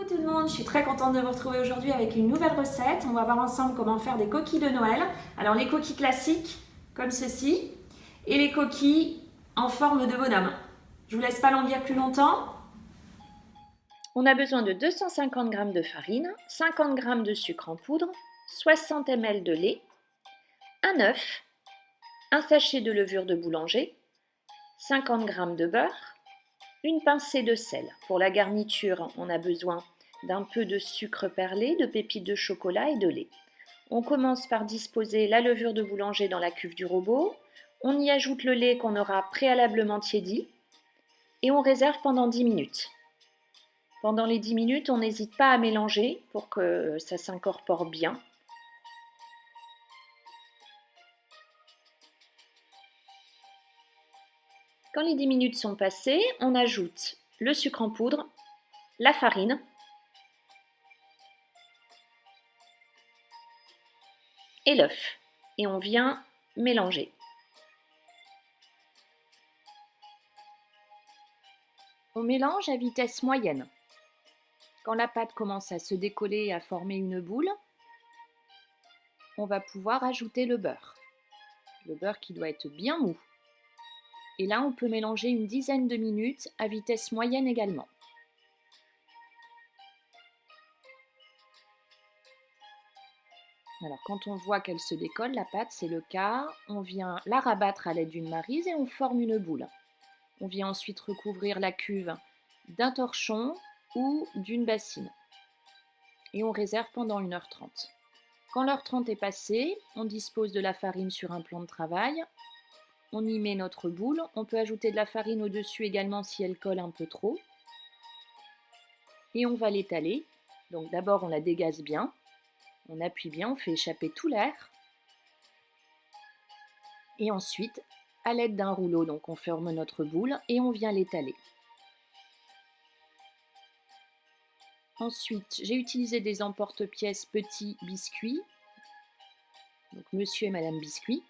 Coucou tout le monde, je suis très contente de vous retrouver aujourd'hui avec une nouvelle recette. On va voir ensemble comment faire des coquilles de Noël. Alors les coquilles classiques, comme ceci, et les coquilles en forme de bonhomme. Je vous laisse pas languir plus longtemps. On a besoin de 250 g de farine, 50 g de sucre en poudre, 60 ml de lait, un œuf, un sachet de levure de boulanger, 50 g de beurre, une pincée de sel. Pour la garniture, on a besoin d'un peu de sucre perlé, de pépites de chocolat et de lait. On commence par disposer la levure de boulanger dans la cuve du robot. On y ajoute le lait qu'on aura préalablement tiédi et on réserve pendant 10 minutes. Pendant les 10 minutes, on n'hésite pas à mélanger pour que ça s'incorpore bien. Quand les 10 minutes sont passées, on ajoute le sucre en poudre, la farine et l'œuf. Et on vient mélanger. On mélange à vitesse moyenne. Quand la pâte commence à se décoller et à former une boule, on va pouvoir ajouter le beurre. Le beurre qui doit être bien mou. Et là, on peut mélanger une dizaine de minutes à vitesse moyenne également. Alors, quand on voit qu'elle se décolle, la pâte, c'est le cas, on vient la rabattre à l'aide d'une maryse et on forme une boule. On vient ensuite recouvrir la cuve d'un torchon ou d'une bassine. Et on réserve pendant 1h30. Quand l'heure 30 est passée, on dispose de la farine sur un plan de travail. On y met notre boule. On peut ajouter de la farine au-dessus également si elle colle un peu trop. Et on va l'étaler. Donc d'abord, on la dégaze bien. On appuie bien, on fait échapper tout l'air. Et ensuite, à l'aide d'un rouleau, donc on forme notre boule et on vient l'étaler. Ensuite, j'ai utilisé des emporte-pièces petits biscuits, donc Monsieur et Madame Biscuit.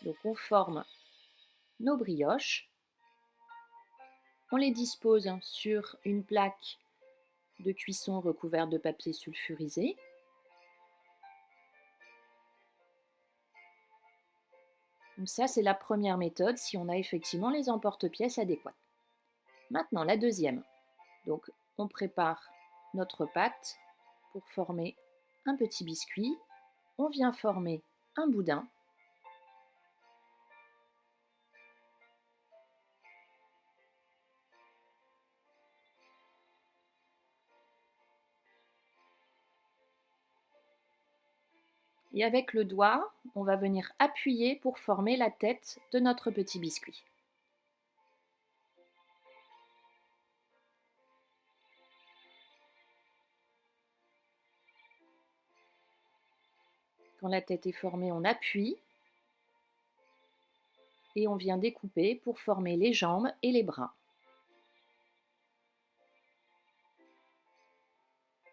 Donc on forme nos brioches, on les dispose sur une plaque de cuisson recouverte de papier sulfurisé. Donc ça, c'est la première méthode si on a effectivement les emporte-pièces adéquats. Maintenant, la deuxième. Donc, on prépare notre pâte pour former un petit biscuit. On vient former un boudin. Et avec le doigt, on va venir appuyer pour former la tête de notre petit biscuit. Quand la tête est formée, on appuie et on vient découper pour former les jambes et les bras.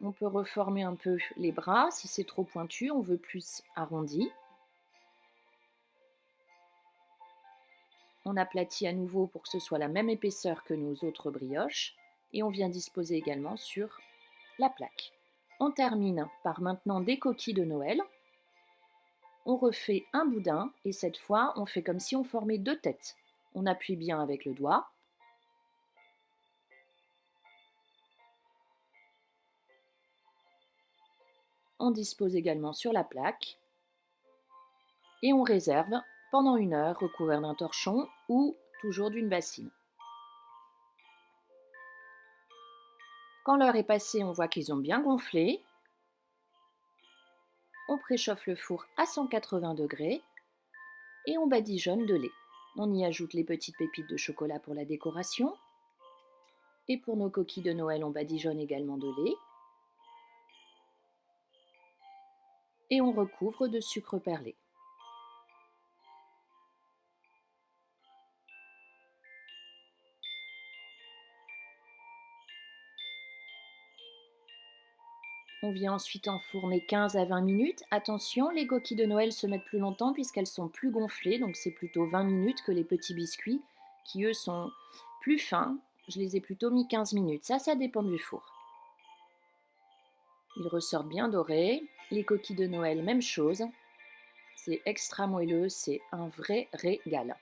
On peut reformer un peu les bras. Si c'est trop pointu, on veut plus arrondi. On aplatit à nouveau pour que ce soit la même épaisseur que nos autres brioches. Et on vient disposer également sur la plaque. On termine par maintenant des coquilles de Noël. On refait un boudin et cette fois, on fait comme si on formait deux têtes. On appuie bien avec le doigt. On dispose également sur la plaque et on réserve pendant 1 heure recouvert d'un torchon ou toujours d'une bassine. Quand l'heure est passée, on voit qu'ils ont bien gonflé. On préchauffe le four à 180 degrés et on badigeonne de lait. On y ajoute les petites pépites de chocolat pour la décoration. Et pour nos coquilles de Noël, on badigeonne également de lait. Et on recouvre de sucre perlé. On vient ensuite enfourner 15 à 20 minutes. Attention, les coquilles de Noël se mettent plus longtemps puisqu'elles sont plus gonflées, donc c'est plutôt 20 minutes que les petits biscuits qui eux sont plus fins. Je les ai plutôt mis 15 minutes, ça dépend du four. Ils ressortent bien dorés. Les coquilles de Noël, même chose. C'est extra moelleux, c'est un vrai régal.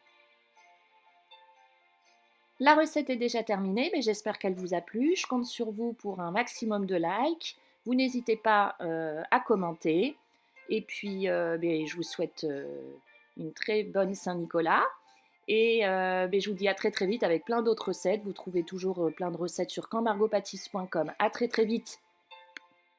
La recette est déjà terminée, mais j'espère qu'elle vous a plu. Je compte sur vous pour un maximum de likes. Vous n'hésitez pas à commenter. Et puis, je vous souhaite une très bonne Saint-Nicolas. Et je vous dis à très très vite avec plein d'autres recettes. Vous trouvez toujours plein de recettes sur campmargotpâtisse.com. À très très vite.